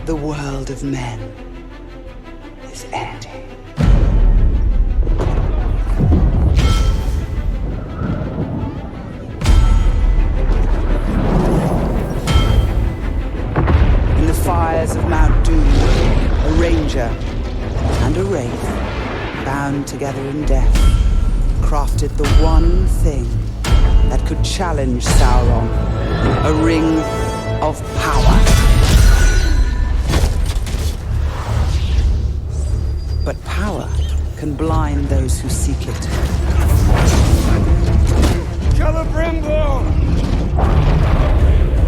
The world of men is ending. In the fires of Mount Doom, a ranger and a wraith, bound together in death, crafted the one thing that could challenge Sauron, a ring of power. But power can blind those who seek it. Celebrimbor!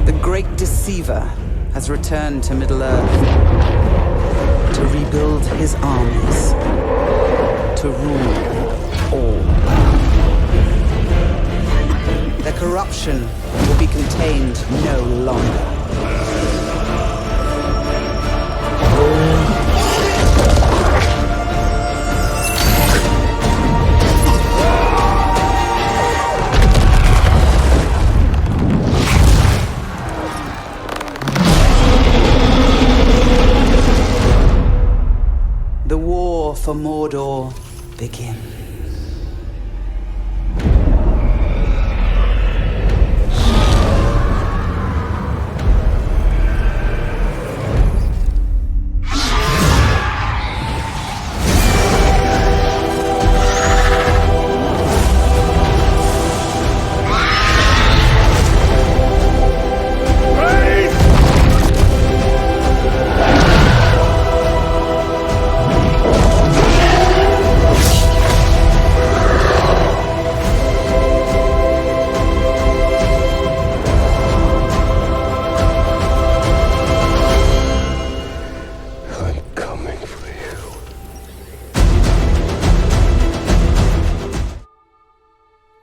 The great deceiver has returned to Middle-earth to rebuild his armies, to rule all. The corruption will be contained no longer. The war for Mordor begins.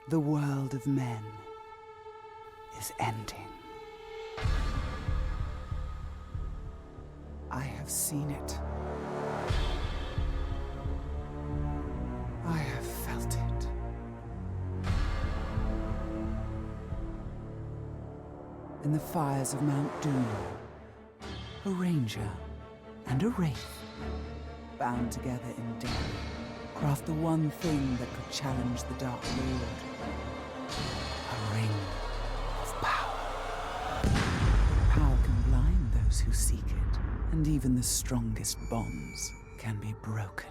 The world of men is ending. I have seen it. I have felt it. In the fires of Mount Doom, a ranger and a wraith, bound together in death, craft the one thing that could challenge the Dark Lord. A ring of power. Power can blind those who seek it, and even the strongest bonds can be broken.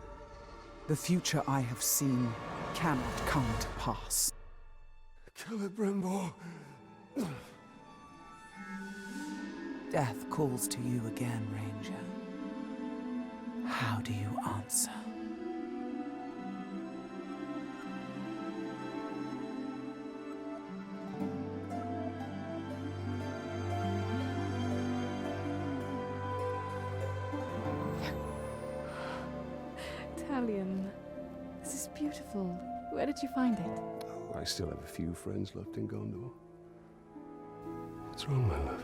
The future I have seen cannot come to pass. Celebrimbor! Death calls to you again, Ranger. How do you answer? Italian. This is beautiful. Where did you find it? Oh, I still have a few friends left in Gondor. What's wrong, my love?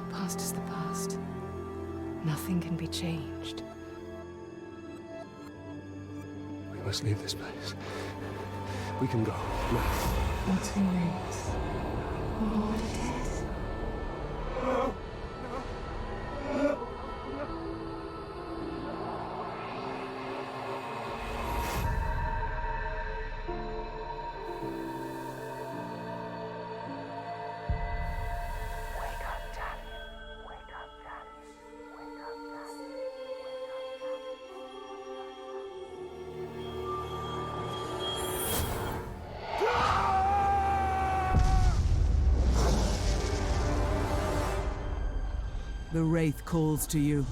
The past is the past. Nothing can be changed. We must leave this place. We can go now. What's who knows? What it is. The Wraith calls to you.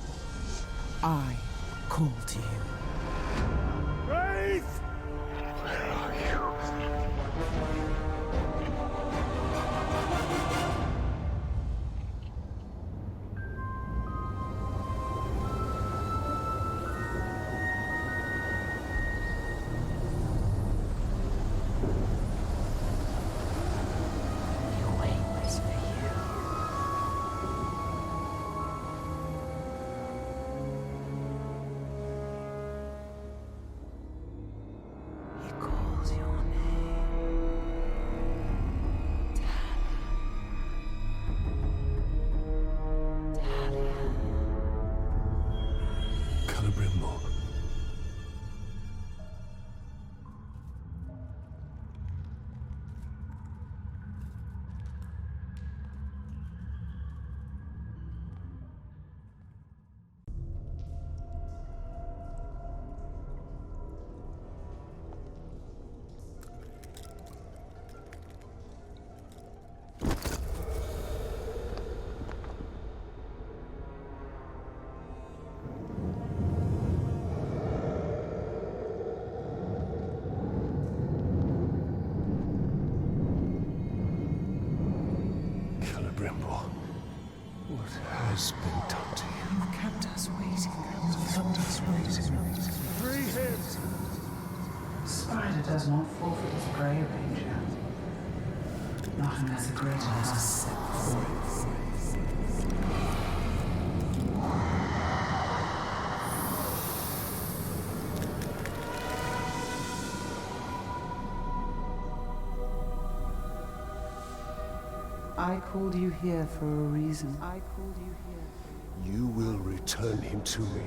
I call to you. Wraith! Where are you? Celebrimbor. What has been done to you? You've kept us waiting. Free him! Spider does not forfeit his prey, Ranger. Not unless a greater has is set before it. I called you here for a reason. You will return him to me.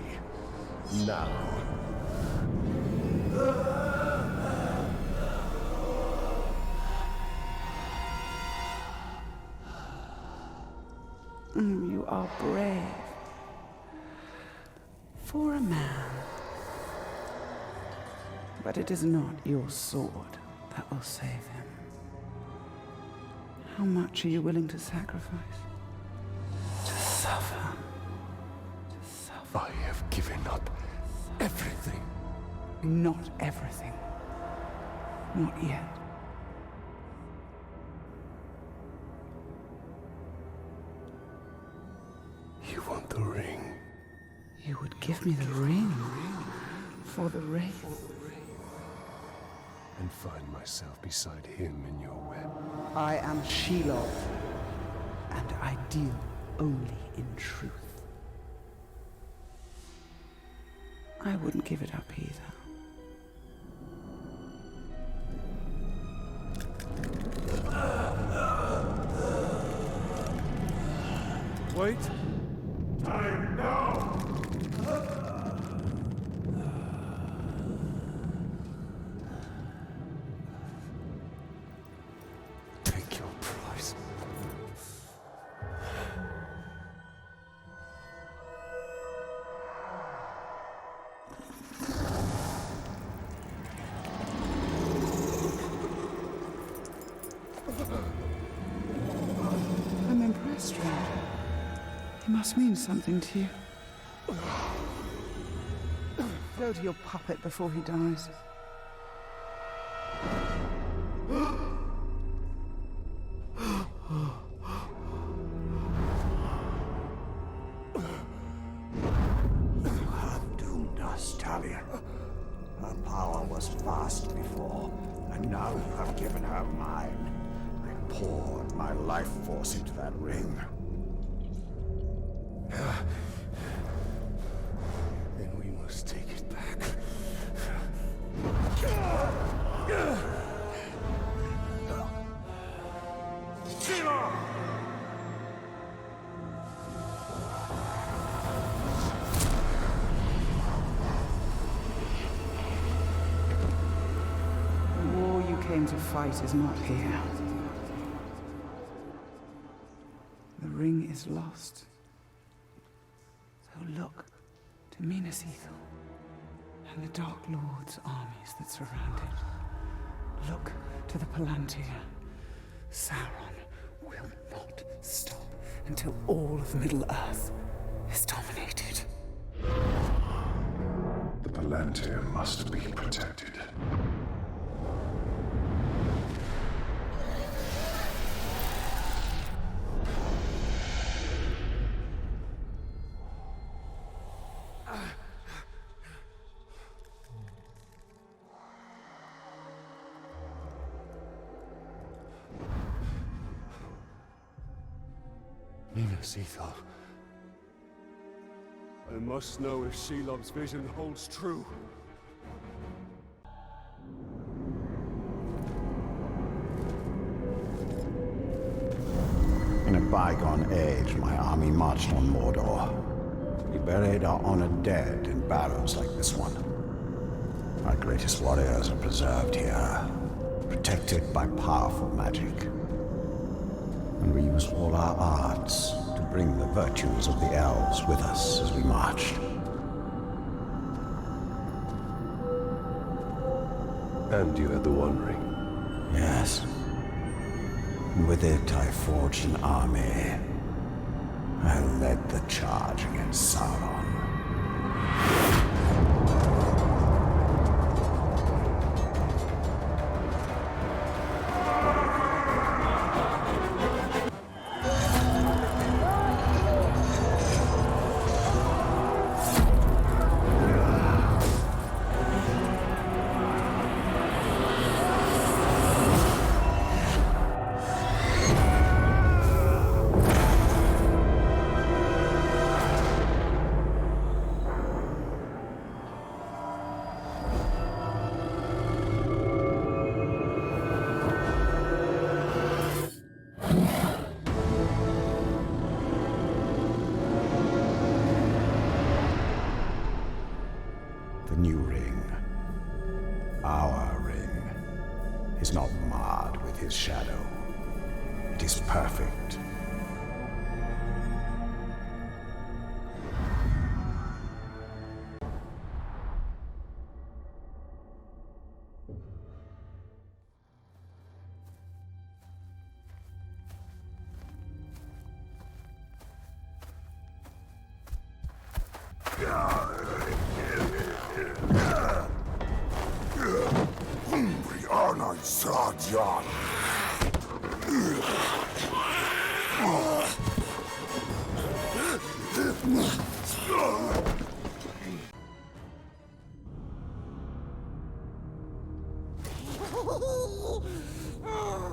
Now. You are brave. For a man. But it is not your sword that will save him. How much are you willing to sacrifice? To suffer. I have given up everything. Not everything. Not yet. You want the ring? You would give me the ring for the wraith. And find myself beside him in your web. I am Shelob, and I deal only in truth. I wouldn't give it up either. Wait. Time now! Take your prize. I'm impressed, Ranger. He must mean something to you. Go to your puppet before he dies. You have doomed us, Talia. Her power was vast before, and now you have given her mine. I poured my life force into that ring. Then we must take it back. The war you came to fight is not here. The ring is lost. So look to Minas Ithil and the Dark Lord's armies that surround it. Look to the Palantir. Sauron will not stop until all of Middle-earth is dominated. The Palantir must be protected. Minas Ithil. I must know if Shelob's vision holds true. In a bygone age, my army marched on Mordor. We buried our honored dead in barrows like this one. Our greatest warriors are preserved here, protected by powerful magic. And we used all our arts to bring the virtues of the elves with us as we marched. And you had the One Ring. Yes. And with it, I forged an army. I led the charge against Sauron. The new ring, our ring, is not marred with his shadow. It is perfect.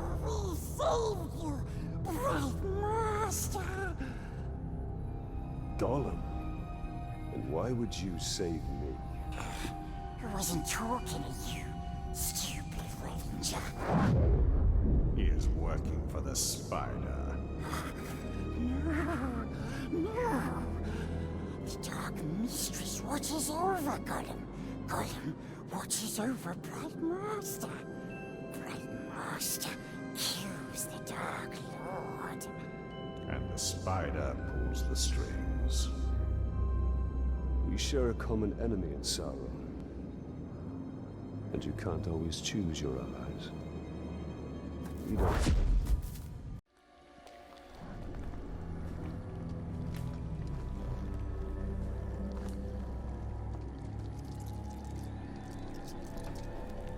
We saved you, Bright Master. Gollum? And why would you save me? I wasn't talking to you, stupid ranger. He is working for the spider. No. The Dark Mistress watches over Gollum. Gollum watches over Bright Master. Bright Master kills the Dark Lord. And the spider pulls the strings. We share a common enemy in Sauron. And you can't always choose your allies. You don't.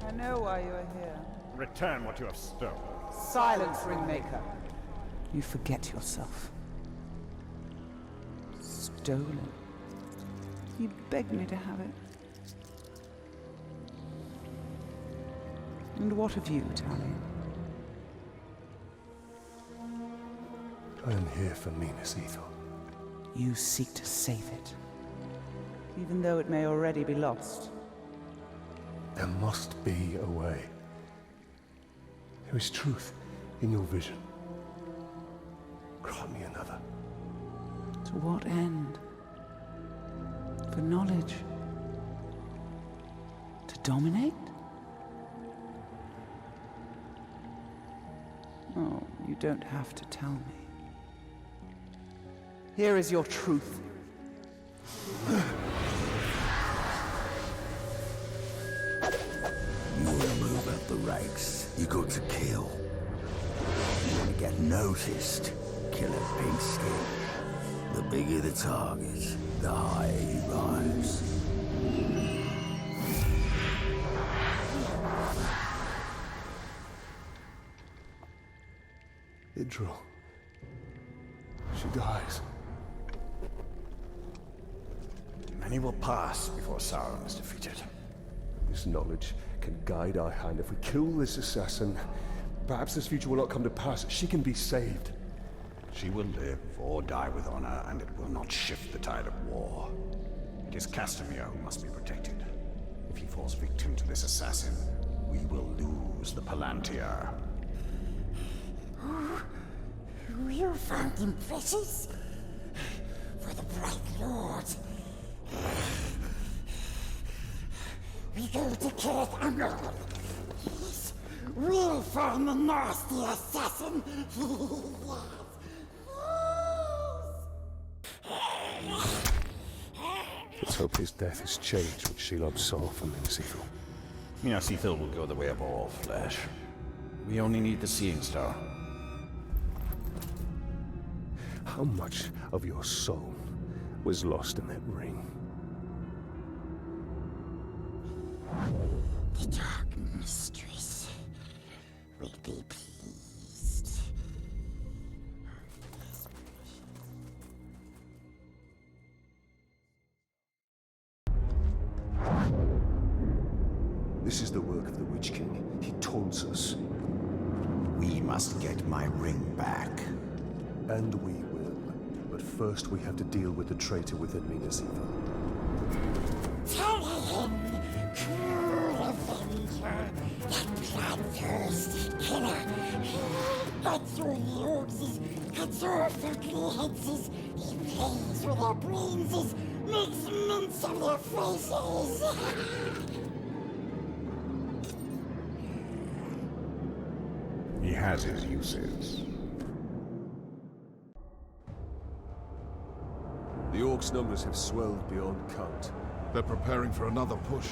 I know why you are here. Return what you have stolen. Silence, Ringmaker. You forget yourself. Stolen. You begged me to have it. And what of you, Talion? I am here for Minas Ithil. You seek to save it. Even though it may already be lost. There must be a way. There is truth in your vision. Grant me another. To what end? For knowledge? To dominate? Oh, you don't have to tell me. Here is your truth. You want to move up the ranks, you got to kill. You want to get noticed, kill a pink skin. The bigger the target, the higher you rise. Idril. She dies. Many will pass before Sauron is defeated. This knowledge can guide our hand. If we kill this assassin, perhaps this future will not come to pass. She can be saved. She will live or die with honor, and it will not shift the tide of war. It is Castamere who must be protected. If he falls victim to this assassin, we will lose the Palantir. You found him precious? For the Bright Lord. We go to Kirith Angol. Yes, we'll find the nasty assassin. Let's hope his death has changed what Shelob saw from Minas Ithil. Minas Ithil will go the way of all flesh. We only need the Seeing Star. How much of your soul was lost in that ring? The Dark Mistress will be pleased. This is the work of the Witch King. He taunts us. We must get my ring back. And we will. But first we have to deal with the traitor within Minas Ithil. Tell him, true avenger. That bloodthirsty killer. Cuts your yolks, cuts your ugly heads, he plays with their brains, makes mince of their faces. He has his uses. The Orcs' numbers have swelled beyond count. They're preparing for another push.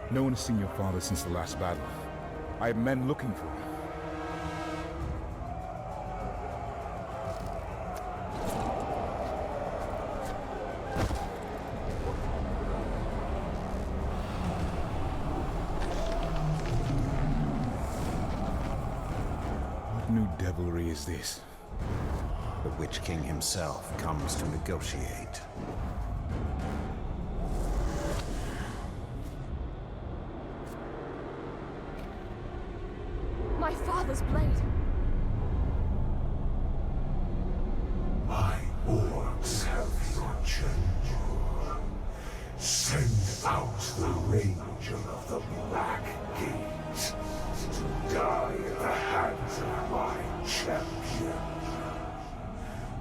No one has seen your father since the last battle. I have men looking for him. What new devilry is this? The Witch King himself comes to negotiate. My father's blade. My orcs have your chamber. Send out the Ranger of the Black Gate to die at the hands of my champion.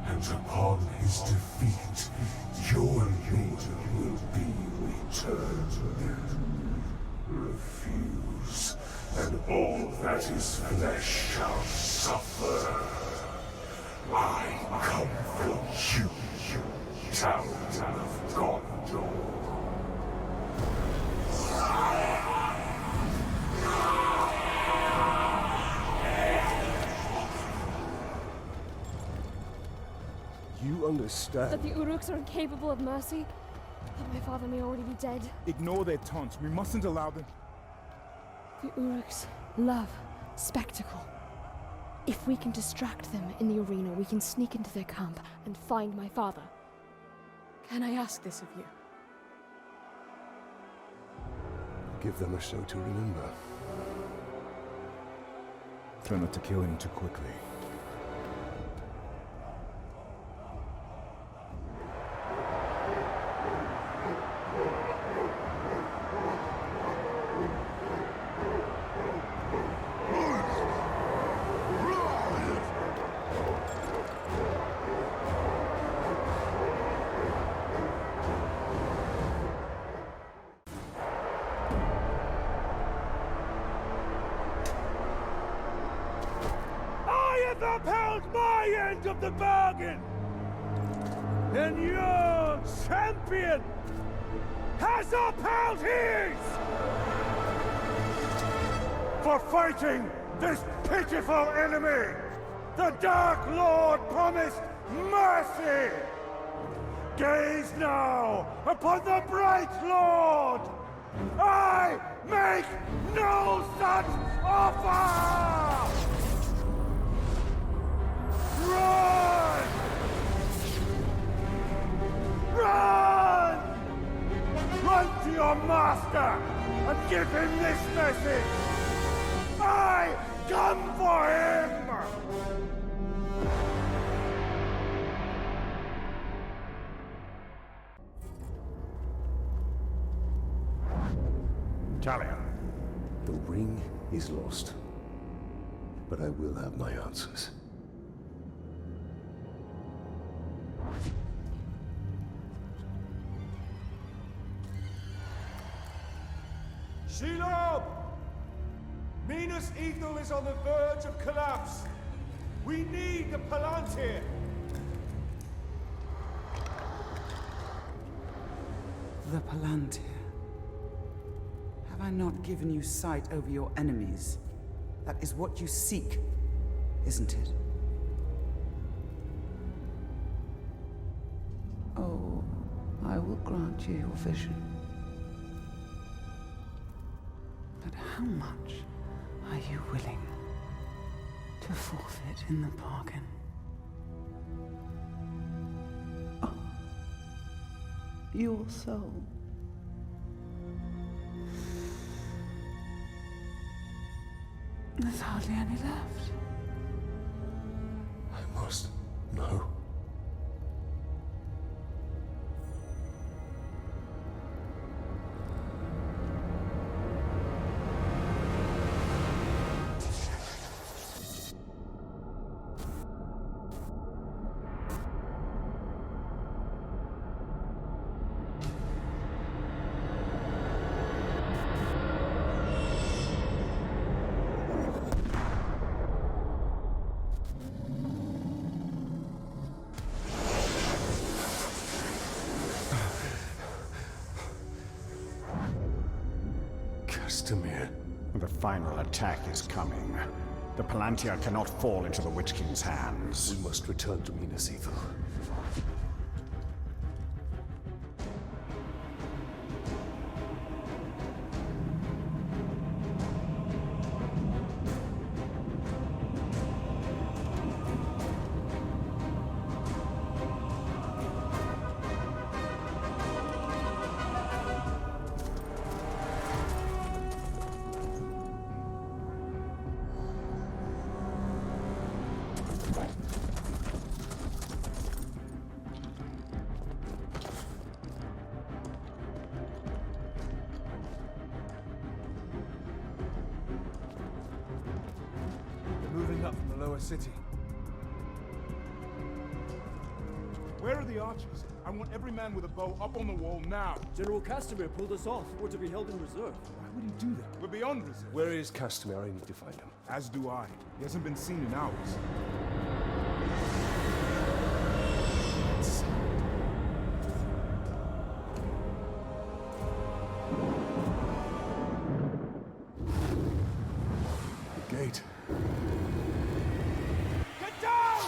And upon his defeat, your leader will be returned. Refuse, and all that is flesh shall suffer. I come for you, Town of Gondor. You understand? That the Uruks are incapable of mercy? That my father may already be dead? Ignore their taunts. We mustn't allow them. The Uruks love spectacle. If we can distract them in the arena, we can sneak into their camp and find my father. Can I ask this of you? Give them a show to remember. Try not to kill him too quickly. Upheld my end of the bargain! And your champion has upheld his! For fighting this pitiful enemy, the Dark Lord promised mercy! Gaze now upon the Bright Lord! I make no such offer! Run! Run! Run to your master and give him this message! I come for him! Talia. The ring is lost. But I will have my answers. Shelob! Minas Ithil is on the verge of collapse. We need the Palantir. The Palantir. Have I not given you sight over your enemies? That is what you seek, isn't it? Oh, I will grant you your vision. But how much are you willing to forfeit in the bargain? Oh, your soul. There's hardly any left. I must know. Castamere. The final attack is coming. The Palantir cannot fall into the Witch King's hands. We must return to Minas Ithil. Moving up from the lower city. Where are the archers? I want every man with a bow up on the wall now. General Castamere pulled us off. We're to be held in reserve. Why would he do that? We're beyond reserve. Where is Castamere? I need to find him. As do I. He hasn't been seen in hours. The gate. Get down!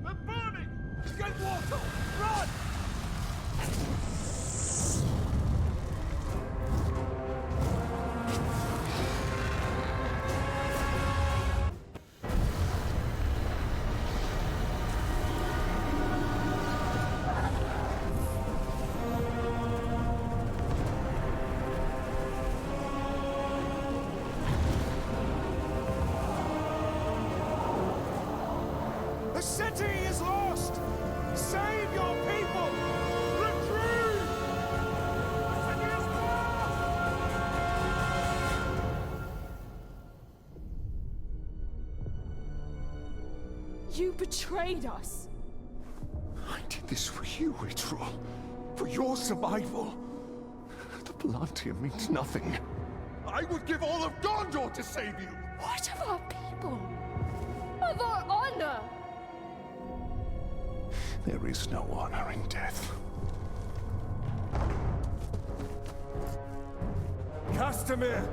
They're burning! Get water! Run! The city is lost! Save your people! Retreat! The city is lost! You betrayed us. I did this for you, Ritual. For your survival. The Palantir means nothing. I would give all of Gondor to save you! What of our people? Of our honor? There is no honor in death. Castamere!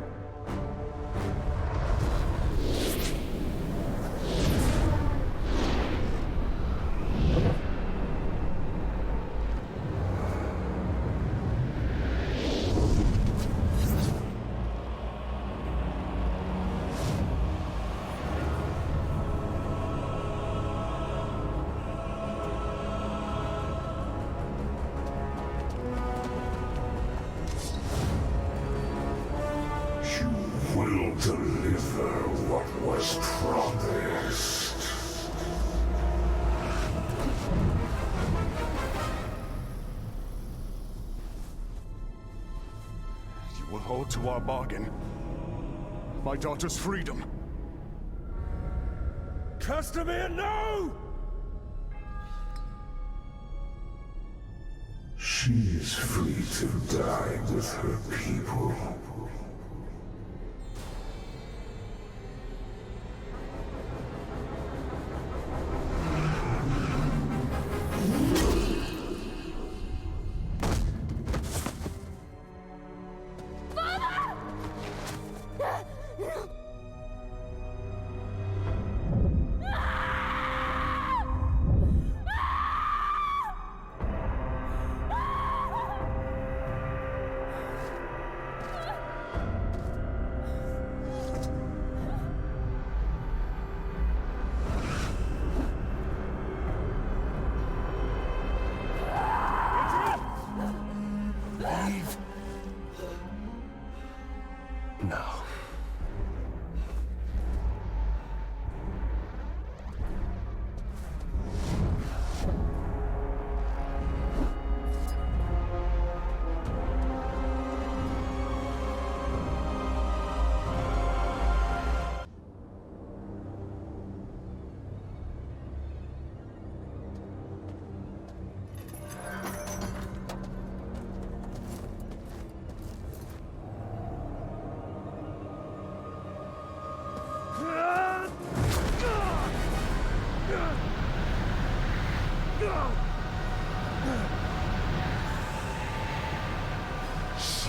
Will deliver what was promised. You will hold to our bargain. My daughter's freedom. Castamere, no! She is free to die with her people.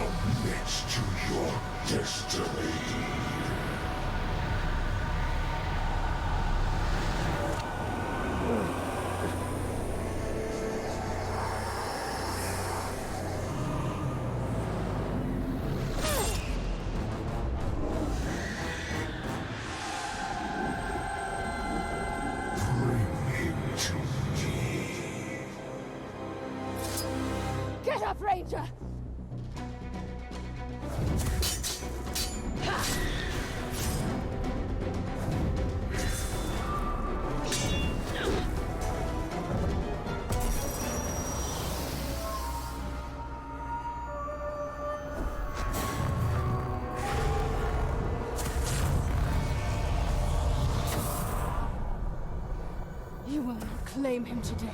Submit to your destiny. Get up, Ranger! You will not claim him today.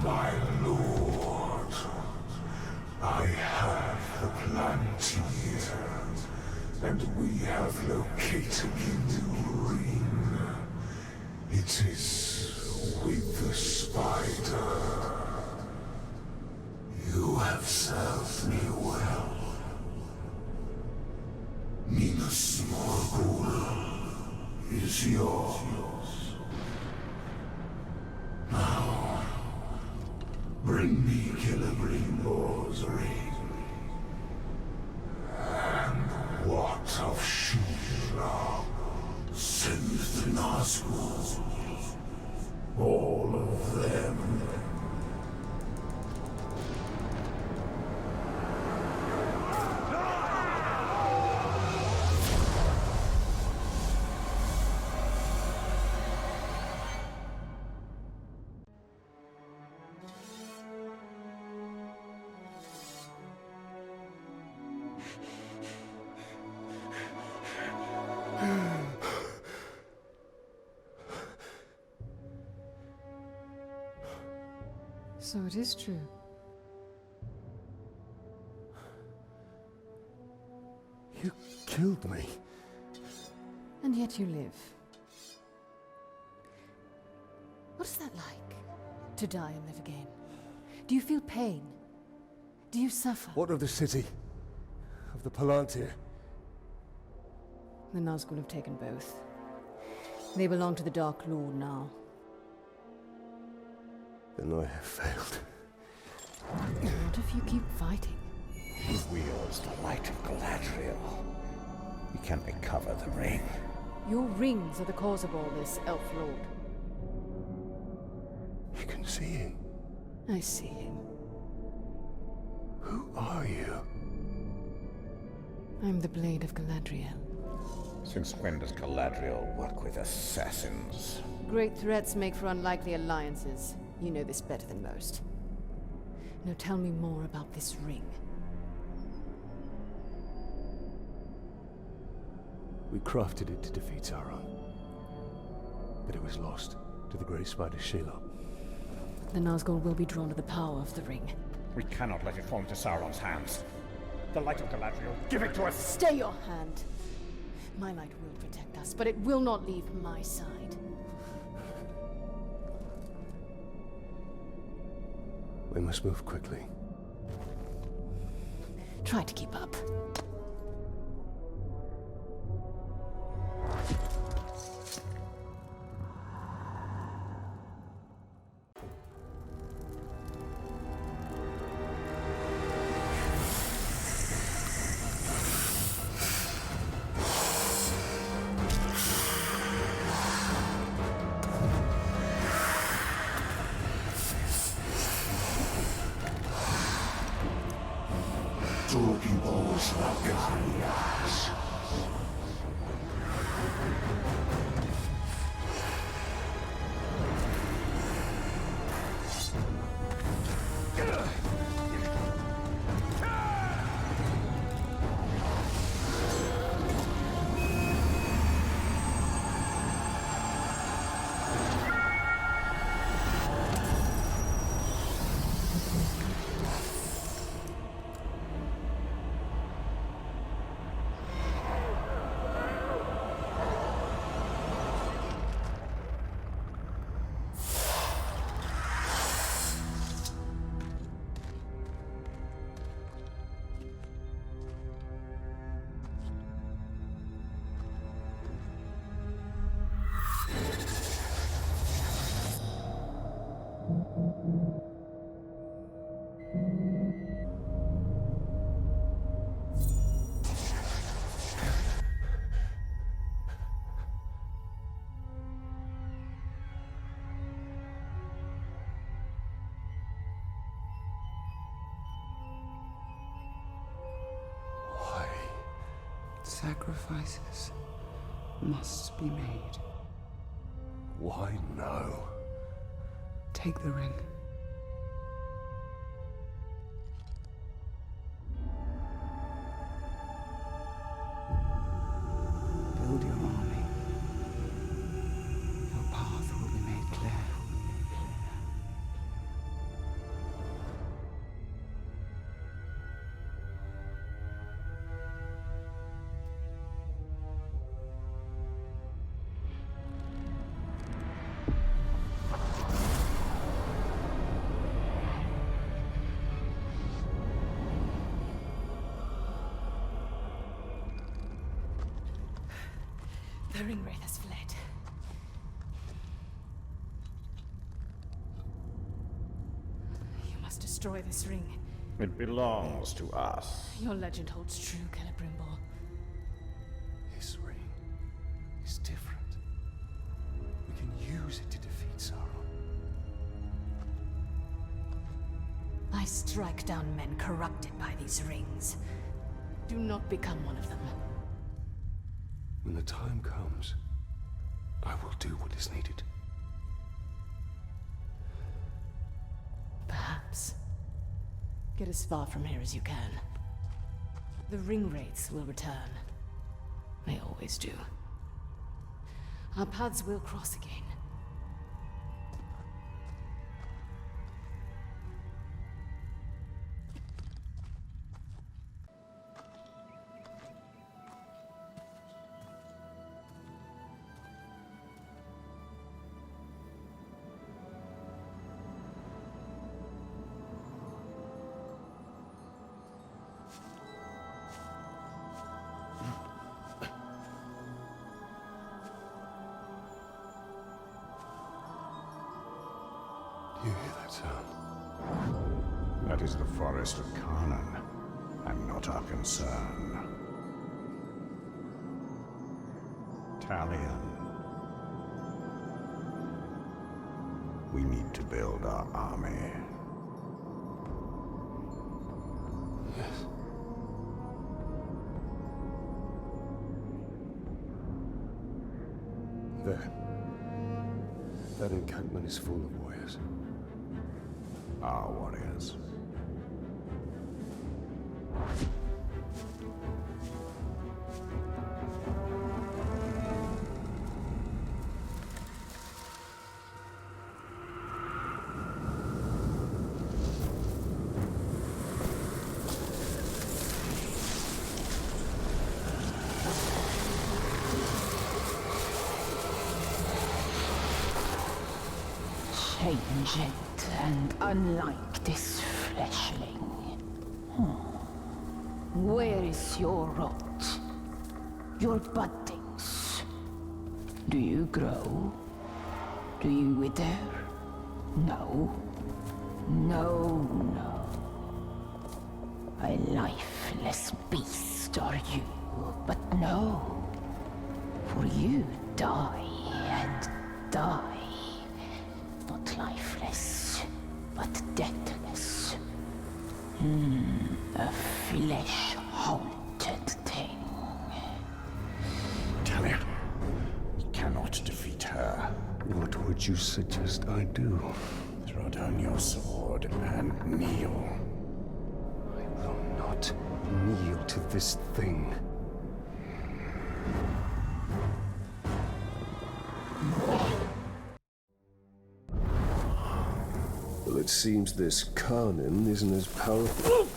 My lord, I have the Plantier, and we have located the ring. It is with the spider. You have served me well. Minas Morgul is yours. Now, bring me Celebrimbor's ring. And what of Shura? Send the Nazgûl. All of them. So it is true. You killed me. And yet you live. What is that like? To die and live again? Do you feel pain? Do you suffer? What of the city? Of the Palantir? The Nazgûl have taken both. They belong to the Dark Lord now. Then I have failed. What if you keep fighting? He wields the light of Galadriel. We can recover the ring. Your rings are the cause of all this, Elf Lord. You can see him. I see him. Who are you? I'm the Blade of Galadriel. Since when does Galadriel work with assassins? Great threats make for unlikely alliances. You know this better than most. Now tell me more about this ring. We crafted it to defeat Sauron. But it was lost to the Grey Spider Shelob. The Nazgûl will be drawn to the power of the ring. We cannot let it fall into Sauron's hands. The light of Galadriel, give it to us! Stay your hand! My light will protect us, but it will not leave my side. We must move quickly. Try to keep up. Celebrimbor's batallas. Sacrifices must be made. Why no? Take the ring. Build your army. Your path will be made clear. The ringwraith has fled. You must destroy this ring. It belongs to us. Your legend holds true, Celebrimbor. This ring is different. We can use it to defeat Sauron. I strike down men corrupted by these rings. Do not become one of them. When the time comes, I will do what is needed. Perhaps. Get as far from here as you can. The ringwraiths will return. They always do. Our paths will cross again. You hear that sound? That is the forest of Canaan, and not our concern. Talion. We need to build our army. Yes. There. That encampment is full of warriors. Our warriors. Changed and unlike this fleshling. Where is your rot? Your buddings? Do you grow? Do you wither? No. No, no. A lifeless beast are you, but no. For you die and die. Not lifeless, but deathless. A flesh-haunted thing. Talia, we cannot defeat her. What would you suggest I do? Throw down your sword and kneel. I will not kneel to this thing. Well, it seems this Carnin isn't as powerful.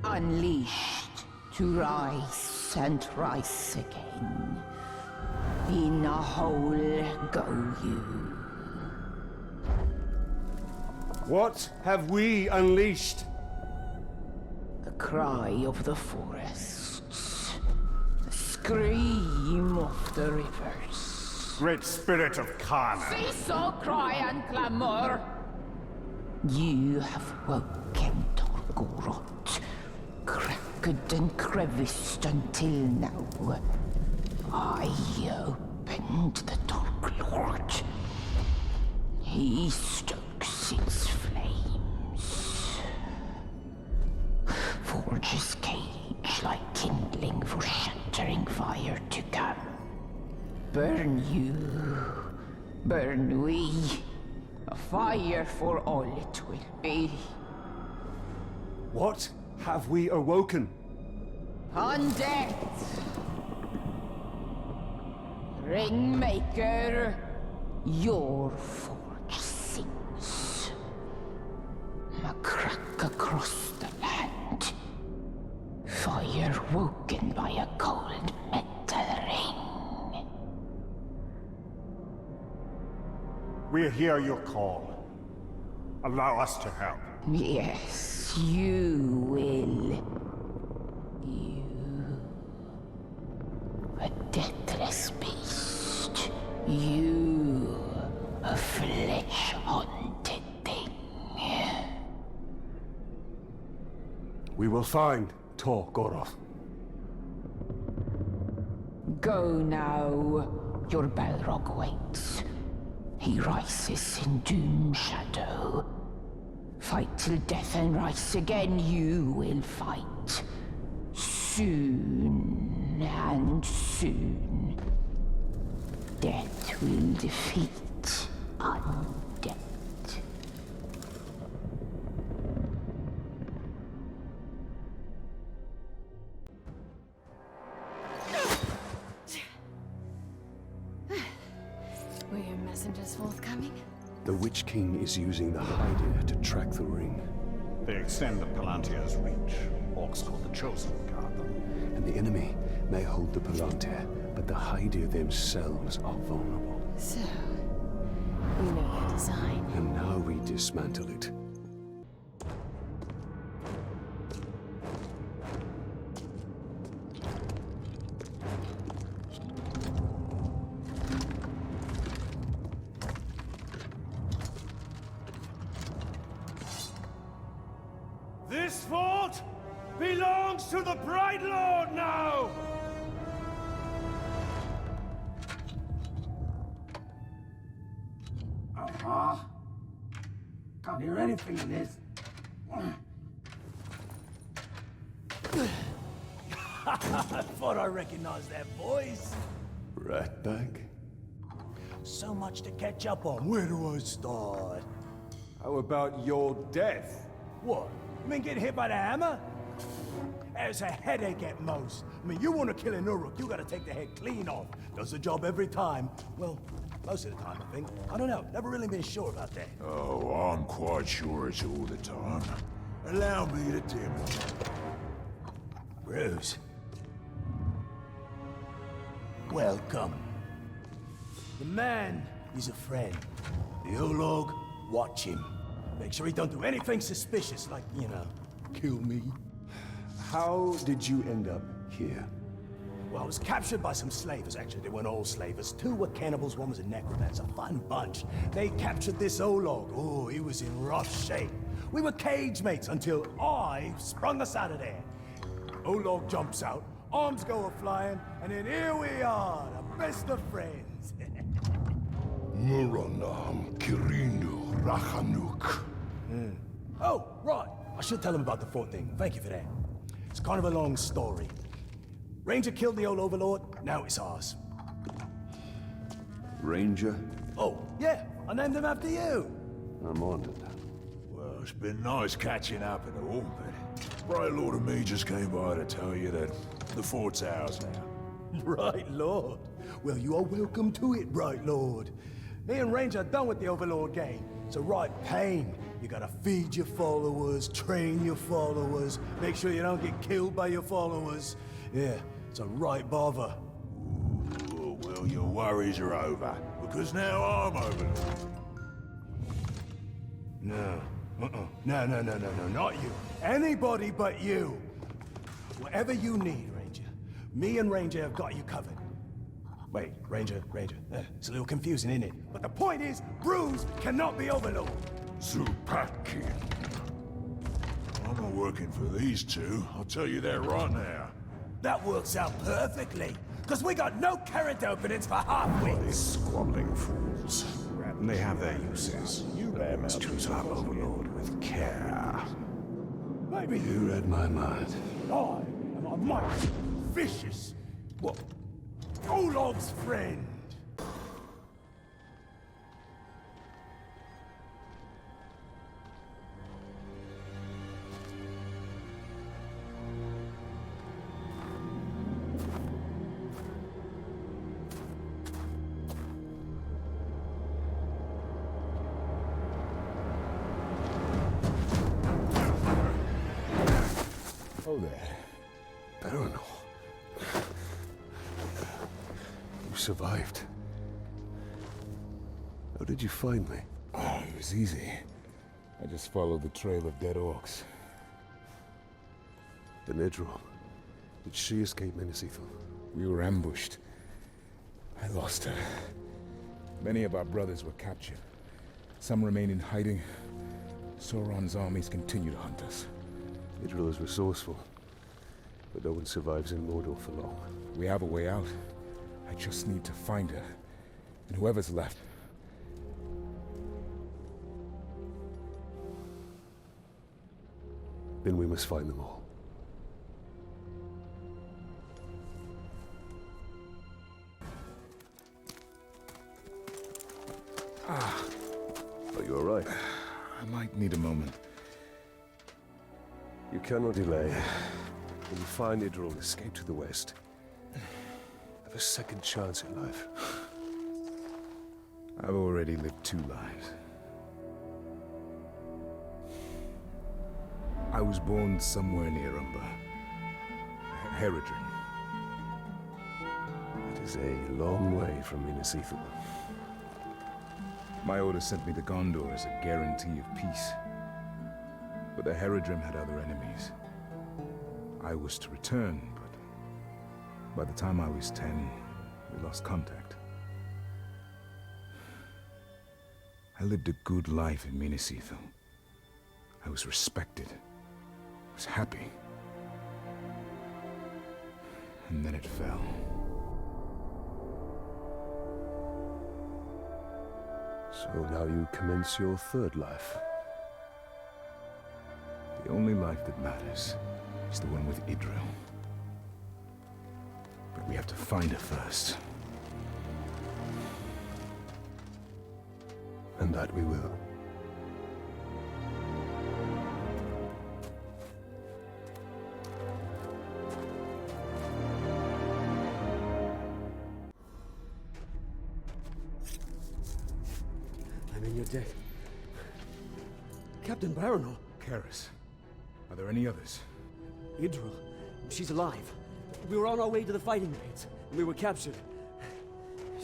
Unleashed to rise and rise again. In a hole go you. What have we unleashed? The cry of the forests. The scream of the rivers. Great spirit of Khan. Cease all cry and clamor. You have woken Torgorot. Cracked and creviced until now. I opened the Dark Lord. He stokes its flames. Forges cage like kindling for shattering fire to come. Burn you, burn we. A fire for all it will be. What have we awoken? Undead! Ringmaker, your forge sings. A crack across the land. Fire woken by a cold metal ring. We hear your call. Allow us to help. Yes, you will. You... a deathless beast. You... a flesh-haunted thing. We will find Torgorot. Go now. Your Balrog waits. He rises in doom shadow. Fight till death and rise again, you will fight. Soon and soon. Death will defeat undead. Were your messengers forthcoming? The Witch King is using the Hydir to track the ring. They extend the Palantir's reach. Orcs called the Chosen guard them. And the enemy may hold the Palantir, but the Hydir themselves are vulnerable. So, we know their design. And now we dismantle it. This fort belongs to the Bright Lord now! Can't hear anything in this. I thought I recognized that voice. Ratbag? So much to catch up on. Where do I start? How about your death? What? You mean getting hit by the hammer? It's a headache at most. I mean, you want to kill an Uruk, you gotta take the head clean off. Does the job every time. Well, most of the time, I think. I don't know. Never really been sure about that. Oh, I'm quite sure it's all the time. Allow me to demonstrate. Bruce. Welcome. The man is a friend. The Olog, watch him. Make sure he don't do anything suspicious, like, you know, kill me. How did you end up here? Well, I was captured by some slavers. Actually, they weren't all slavers. 2 were cannibals, 1 was a necromancer. Fun bunch. They captured this Olog. Oh, he was in rough shape. We were cage mates until I sprung us out of there. Olog jumps out, arms go a-flying, and then here we are, the best of friends. Muranam Kirinu Rachanuk. Oh, right. I should tell him about the fort thing. Thank you for that. It's kind of a long story. Ranger killed the old overlord, now it's ours. Ranger? Oh, yeah, I named him after you. I'm honored. Well, it's been nice catching up and all, but Bright Lord and me just came by to tell you that the fort's ours now. Bright Lord. Well, you are welcome to it, Bright Lord. Me and Ranger are done with the Overlord game. It's a right pain. You gotta feed your followers, train your followers, make sure you don't get killed by your followers. Yeah, it's a right bother. Ooh, well, your worries are over, because now I'm Overlord. No. No, not you. Anybody but you. Whatever you need, Ranger. Me and Ranger have got you covered. Wait, Ranger. It's a little confusing, isn't it? But the point is, Bruce cannot be Overlord. Zupaki. I'm not working for these 2, I'll tell you that right now. That works out perfectly, because we got no character openings for half-wits. Squabbling fools. They have their uses. You must choose our Overlord with care. Maybe You read my mind. I am a mighty, vicious, what? Olog's friend. Oh there. Baronor. You survived. How did you find me? Oh, it was easy. I just followed the trail of dead orcs. And Idril. Did she escape Menacithal? We were ambushed. I lost her. Many of our brothers were captured. Some remain in hiding. Sauron's armies continue to hunt us. Idril is resourceful, but no one survives in Mordor for long. We have a way out. I just need to find her. And whoever's left. Then we must find them all. Are you all right? I might need a moment. You cannot delay. When you find Idril, escape to the west. Have a second chance at life. I've already lived 2 lives. I was born somewhere near Umber. Herodrin. It is a long way from Menacithal. My order sent me to Gondor as a guarantee of peace. But the Herodrim had other enemies. I was to return, but by the time I was 10, we lost contact. I lived a good life in Menacithal. I was respected. I was happy. And then it fell. So now you commence your third life. The only life that matters is the one with Idril. But we have to find her first. And that we will. I'm in your debt. Captain Baronor. Karis, are there any others? Idril. She's alive. We were on our way to the fighting pits, and we were captured.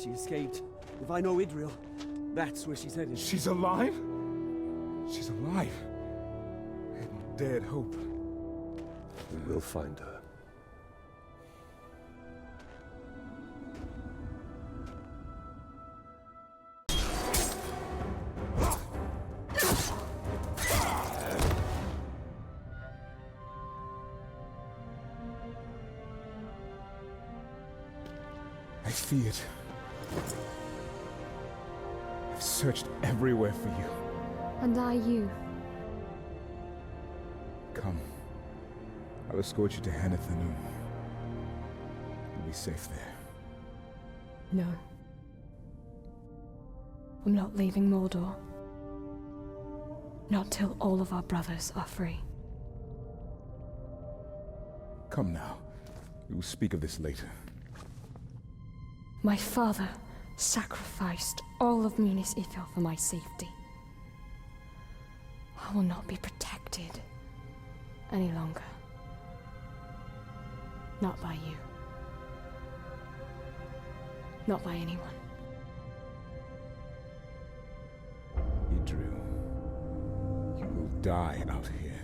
She escaped. If I know Idril, that's where she's headed. She's alive? She's alive. I had not dared hope. We will find her. I feared. I've searched everywhere for you. And you. Come. I'll escort you to Hanathanum. You'll be safe there. No. I'm not leaving Mordor. Not till all of our brothers are free. Come now. We will speak of this later. My father sacrificed all of Minas Ithil for my safety. I will not be protected any longer. Not by you. Not by anyone. Idril, you will die out here.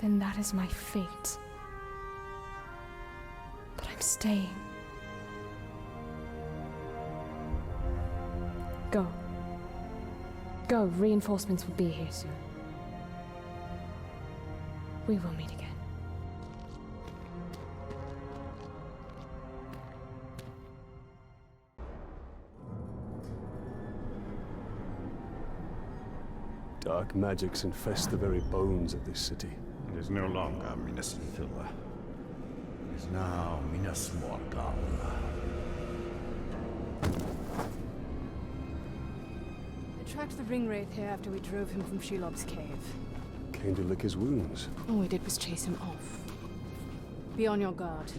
Then that is my fate. But I'm staying. Go. Go, reinforcements will be here soon. We will meet again. Dark magics infest the very bones of this city. It is no longer Minas Ithil. It is now Minas Morgul. I tracked the ring wraith here after we drove him from Shelob's cave. Came to lick his wounds. All we did was chase him off. Be on your guard.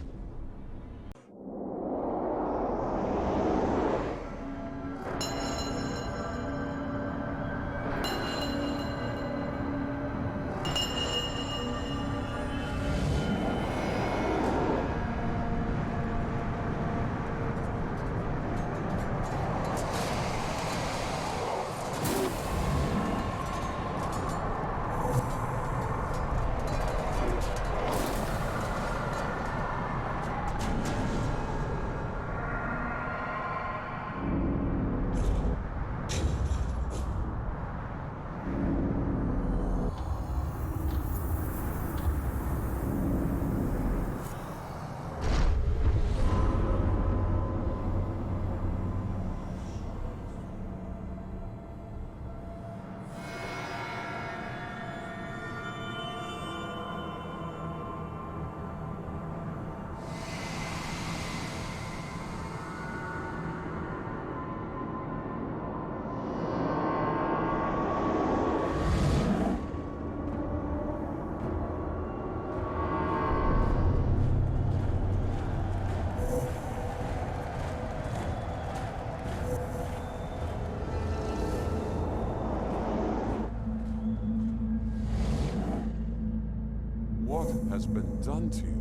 What has been done to you?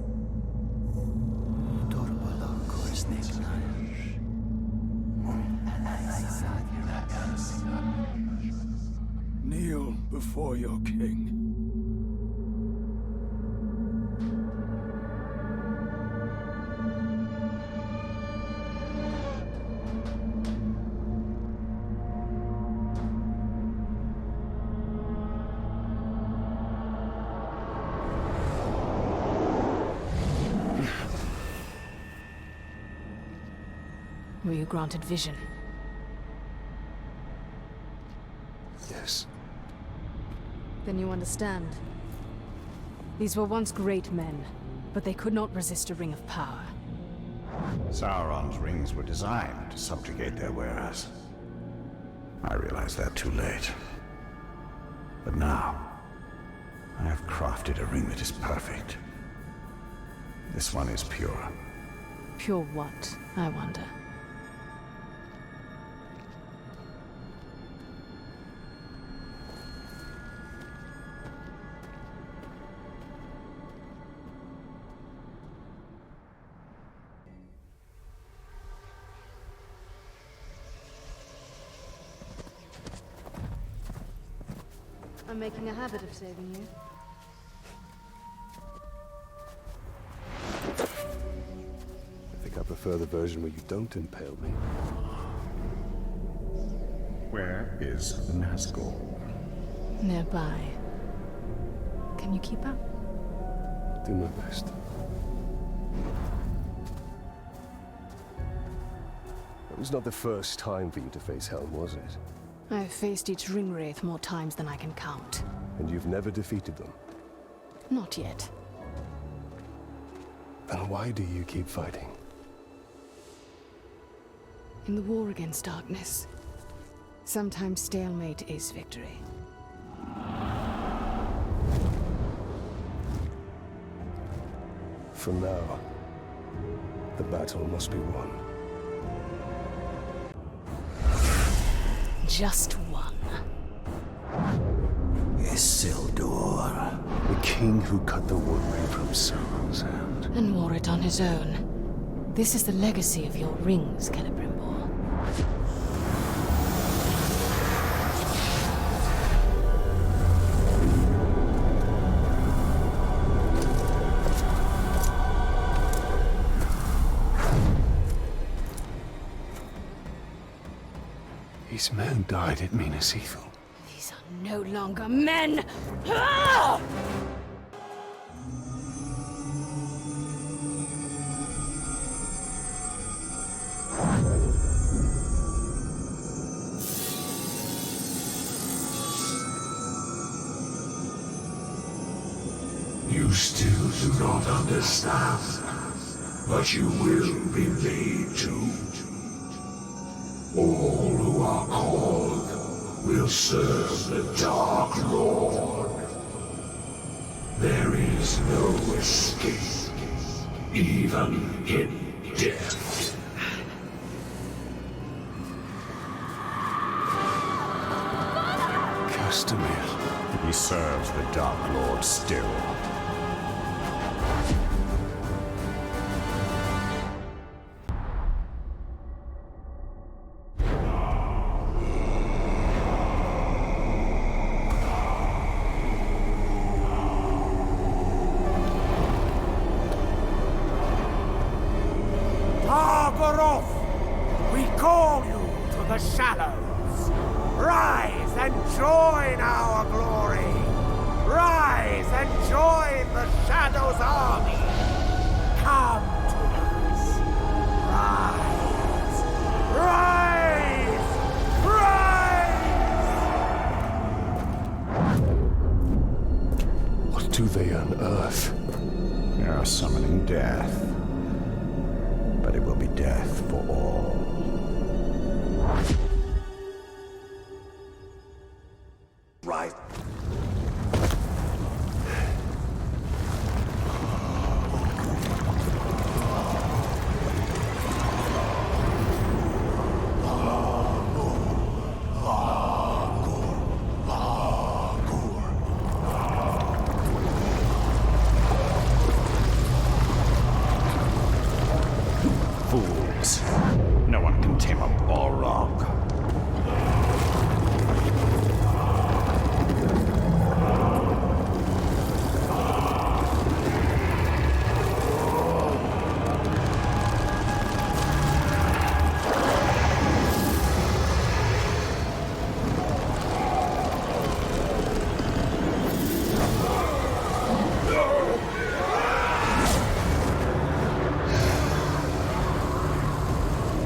Kneel before your king. Were you granted vision? Yes. Then you understand. These were once great men, but they could not resist a ring of power. Sauron's rings were designed to subjugate their wearers. I realized that too late. But now, I have crafted a ring that is perfect. This one is pure. Pure what, I wonder? I'm making a habit of saving you. I think I prefer the version where you don't impale me. Where is the Nazgul? Nearby. Can you keep up? Do my best. It was not the first time for you to face Helm, was it? I've faced each ring wraith more times than I can count. And you've never defeated them? Not yet. Then why do you keep fighting? In the war against darkness, sometimes stalemate is victory. For now, the battle must be won. Just one. Isildur. The king who cut the one ring from Sauron's hand. And wore it on his own. This is the legacy of your rings, Celebrimbor. These men died at Minas Ithil. These are no longer men! Ah! You still do not understand, but you will be made to. All who are called will serve the Dark Lord. There is no escape, even in death. Castamere. He serves the Dark Lord still. We call you to the shadows. Rise and join our glory. Rise and join the Shadow's army. Come to us. Rise. Rise. Rise. What do they unearth? They are summoning death. But it will be death for all. Right. Fools. No one can tame a Balrog.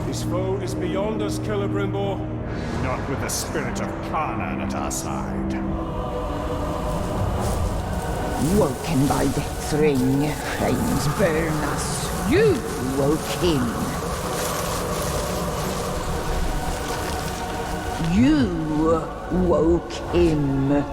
This foe is beyond us, Celebrimbor. Not with the spirit of Khan'an at our side. Woken by death's ring, flames burn us. You woke him. You woke him.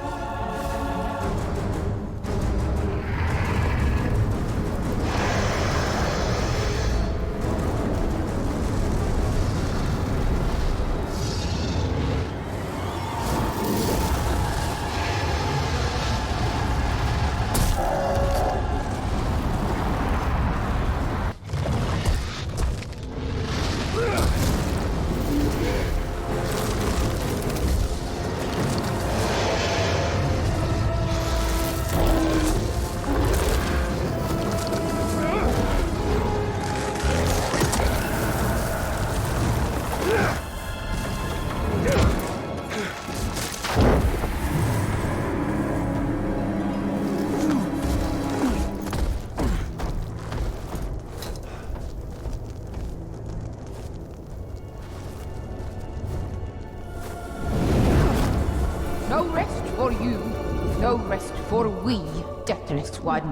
we, deathless one?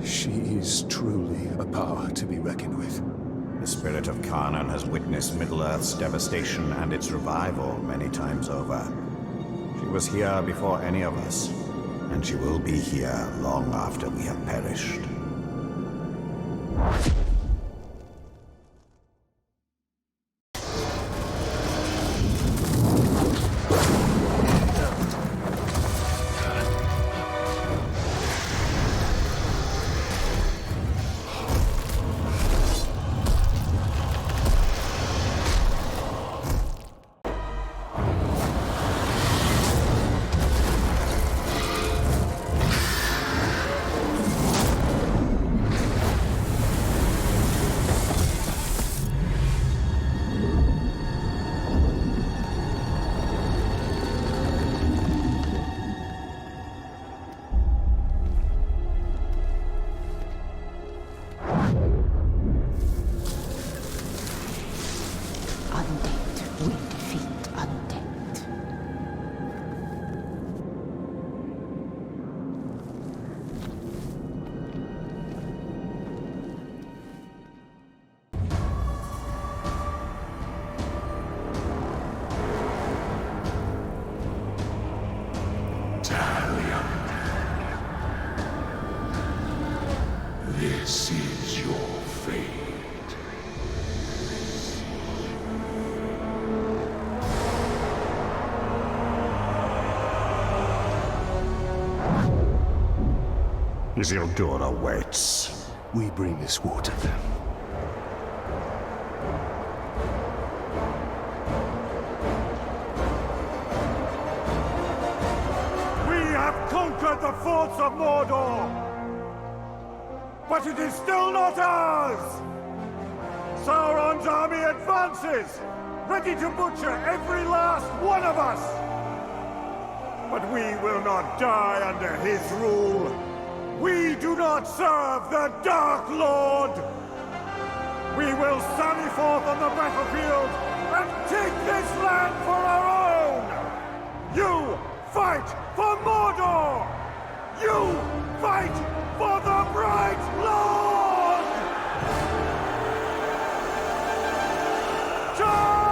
She is truly a power to be reckoned with. The spirit of Kanan has witnessed Middle-earth's devastation and its revival many times over. She was here before any of us, and she will be here long after we have perished. This is your fate. Isildur awaits. We bring this war to them. We have conquered the forts of Mordor! But it is still not ours! Sauron's army advances, ready to butcher every last one of us! But we will not die under his rule. We do not serve the Dark Lord! We will sally forth on the battlefield and take this land for our own! You fight for Mordor! You fight for the Bright Lord! Charge!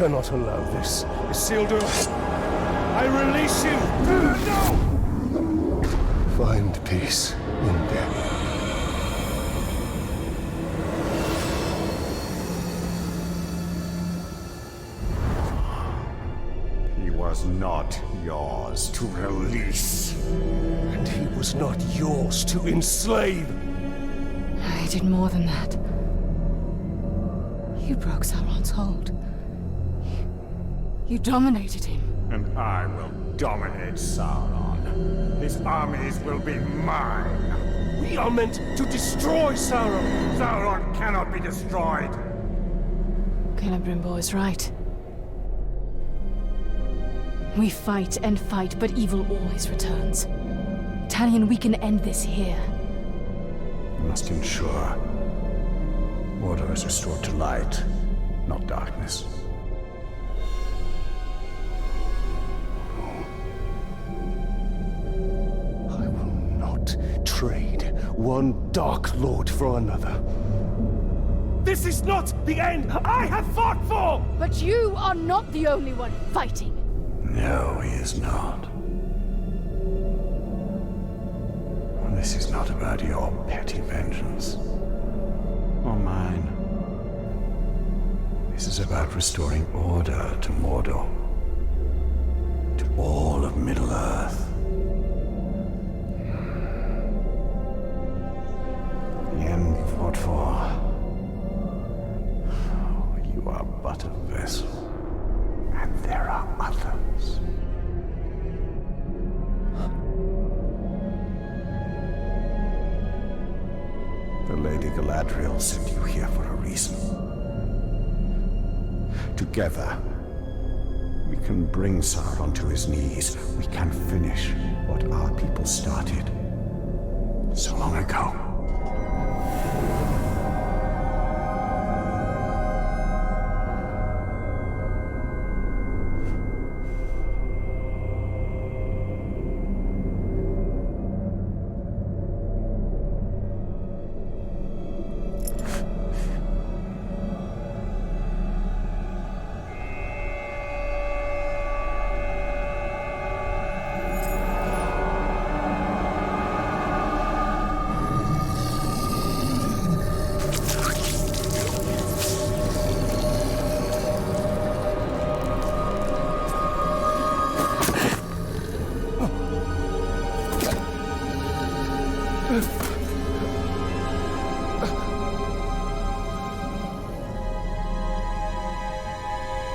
cannot allow this. Isildur, I release you! No! Find peace in death. He was not yours to release. And he was not yours to enslave. I did more than that. You broke Sauron's hold. You dominated him. And I will dominate Sauron. His armies will be mine. We are meant to destroy Sauron. Sauron cannot be destroyed. Celebrimbor is right. We fight and fight, but evil always returns. Talion, we can end this here. We must ensure order is restored to light, not darkness. I will not trade one Dark Lord for another. This is not the end I have fought for! But you are not the only one fighting. No, he is not. This is not about your petty vengeance. Or mine. This is about restoring order to Mordor. To all of Middle-earth. The end you fought for. You are but a vessel. And there are others. The Lady Galadriel sent you here for a reason. Together, we can bring Sauron to his knees. We can finish what our people started so long ago.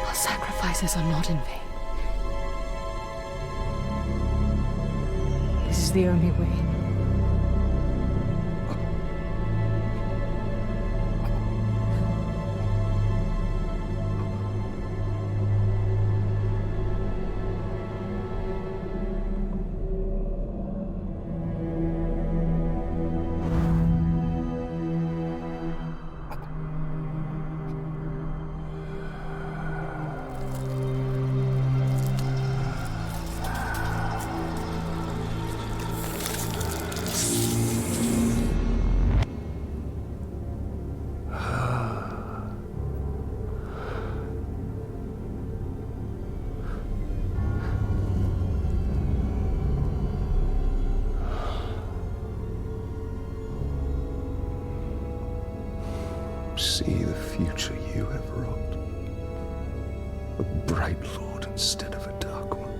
Our sacrifices are not in vain. This is the only way. See the future you have wrought. A bright lord instead of a dark one.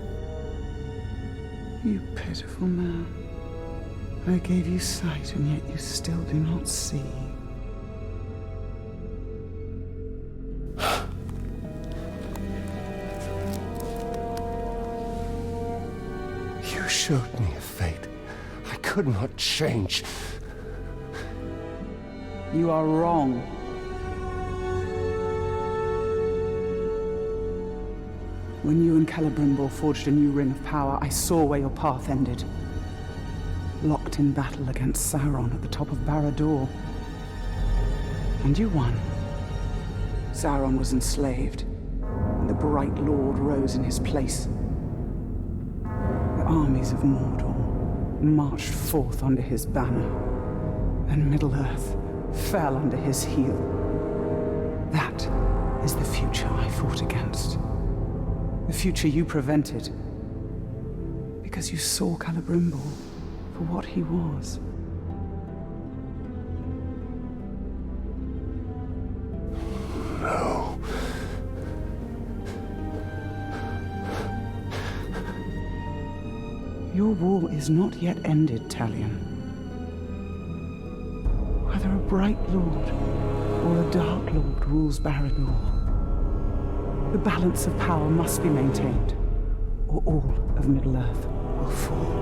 You pitiful man. I gave you sight, and yet you still do not see. You showed me a fate I could not change. You are wrong. When you and Celebrimbor forged a new ring of power, I saw where your path ended. Locked in battle against Sauron at the top of Barad-dûr. And you won. Sauron was enslaved, and the Bright Lord rose in his place. The armies of Mordor marched forth under his banner, and Middle-earth fell under his heel. That is the future I fought against. The future you prevented. Because you saw Celebrimbor for what he was. No. Your war is not yet ended, Talion. Whether a bright lord or a dark lord rules Barad-dûr, the balance of power must be maintained, or all of Middle-earth will fall.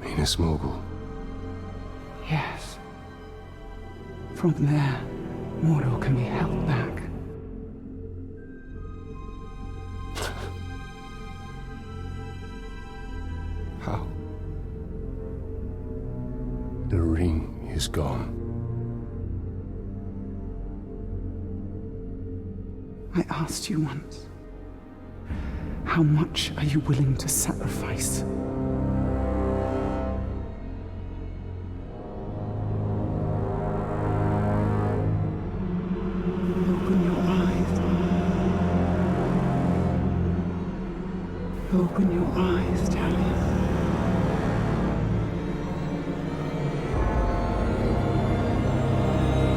Minas Morgul. Yes. From there, Mordor can be held back. How? The ring is gone. I asked you once, how much are you willing to sacrifice? Open your eyes. Open your eyes, Talion.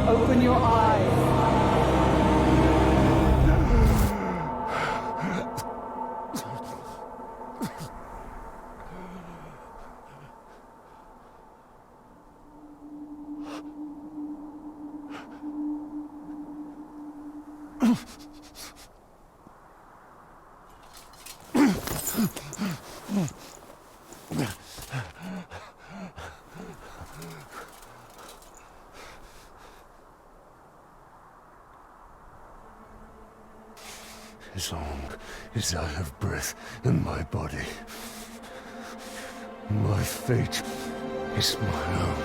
Open your eyes. As long as I have breath in my body, my fate is my own.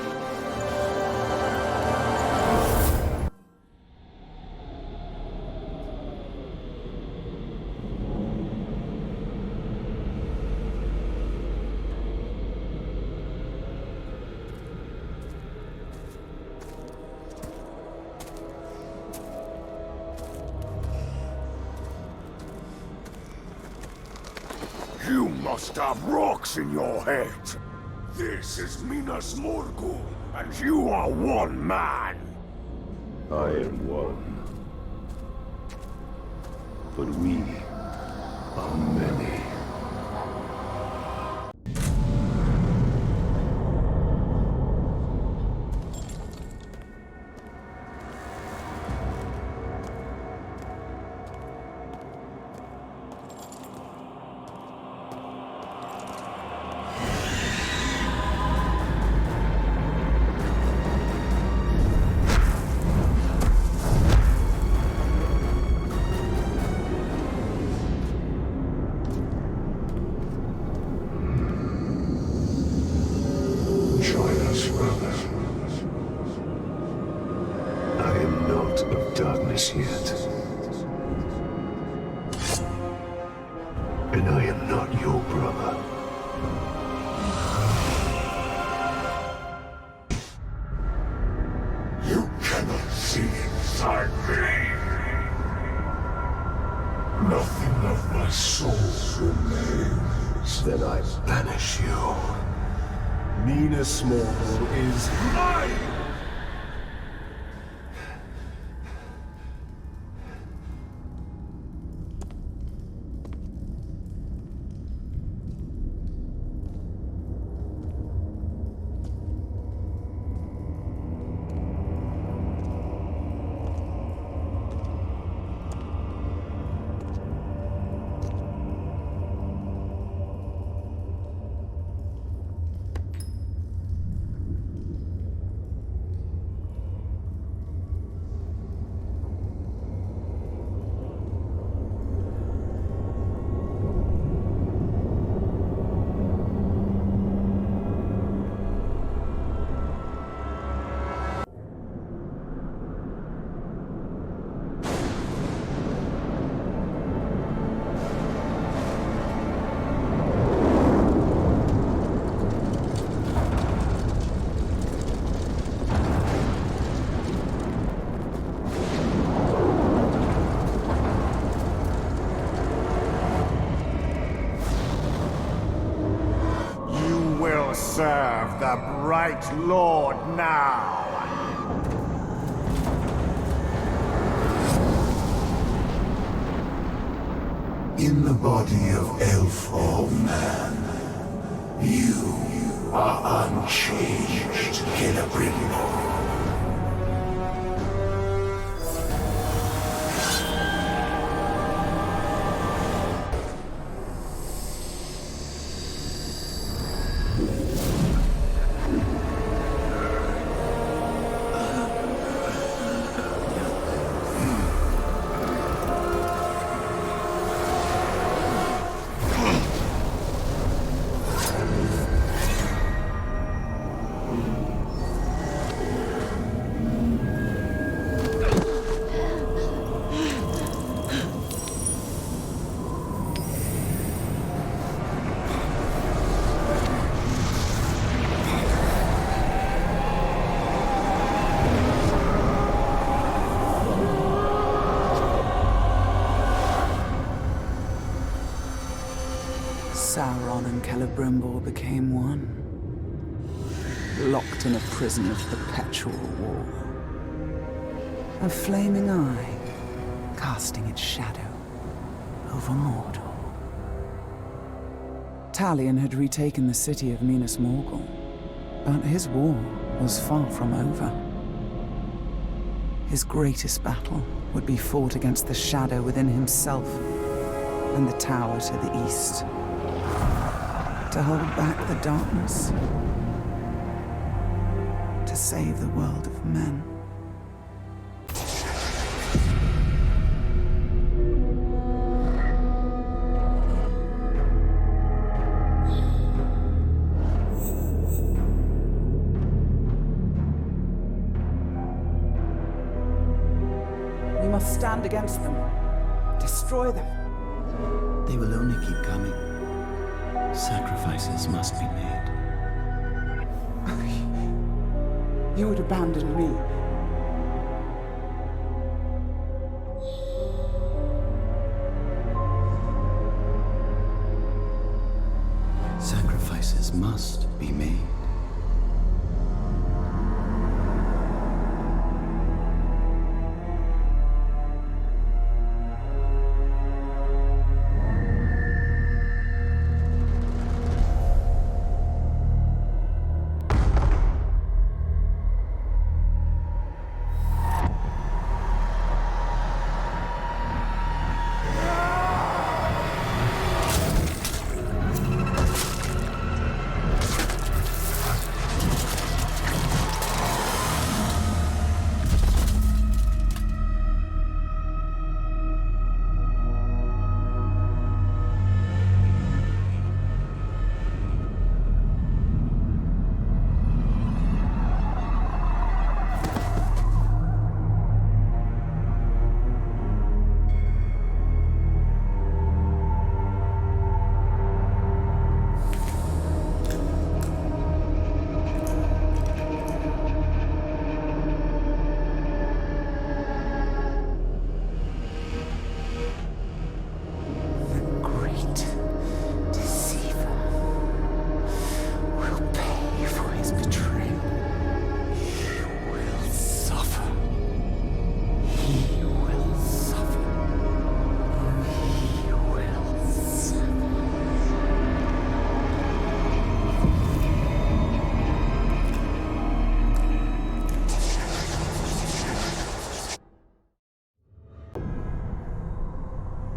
You must have rocks in your head. This is Minas Morgul, and you are one man. I am one. But we are many. I am not of darkness yet. And I am not your brother. You cannot see inside me. Nothing of my soul remains. Then I banish you. Minas Morgul is mine! of the Bright Lord now! In the body of elf or man, you are unchanged, Celebrimbor. Sauron and Celebrimbor became one, locked in a prison of perpetual war. A flaming eye casting its shadow over Mordor. Talion had retaken the city of Minas Morgul, but his war was far from over. His greatest battle would be fought against the shadow within himself and the tower to the east. To hold back the darkness. To save the world of men. We must stand against them. Destroy them. They will only keep coming. Sacrifices must be made. You would abandon me. Sacrifices must be made.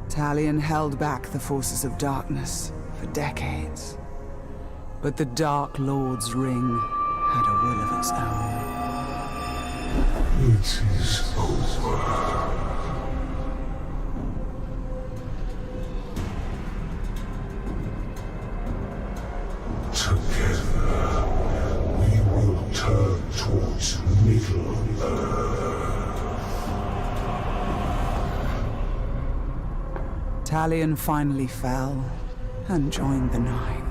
Talion held back the forces of darkness for decades. But the Dark Lord's ring had a will of its own. It is over. Together, we will turn towards Middle-earth. Talion finally fell and joined the Nine.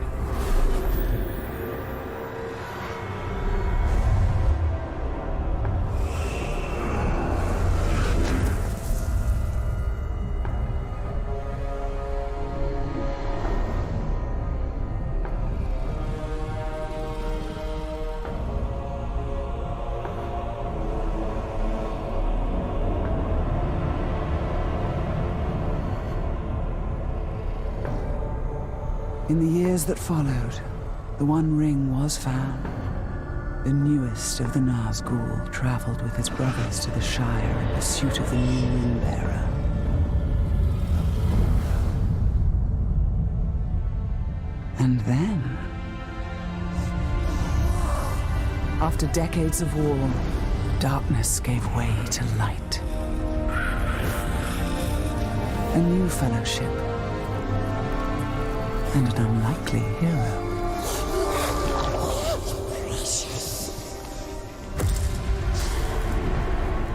In the years that followed, the One Ring was found. The newest of the Nazgul traveled with his brothers to the Shire in pursuit of the new ring-bearer. And then, after decades of war, darkness gave way to light. A new fellowship, and an unlikely hero.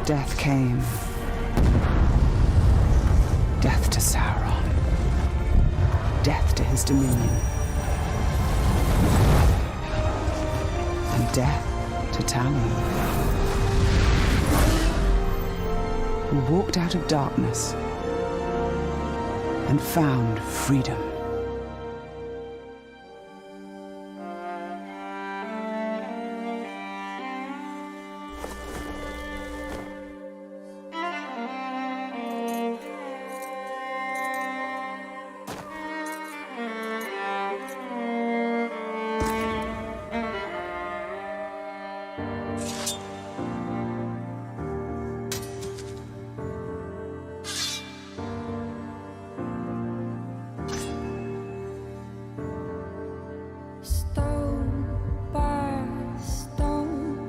Death came. Death to Sauron. Death to his dominion. And death to Talion, who walked out of darkness and found freedom. Stone by stone,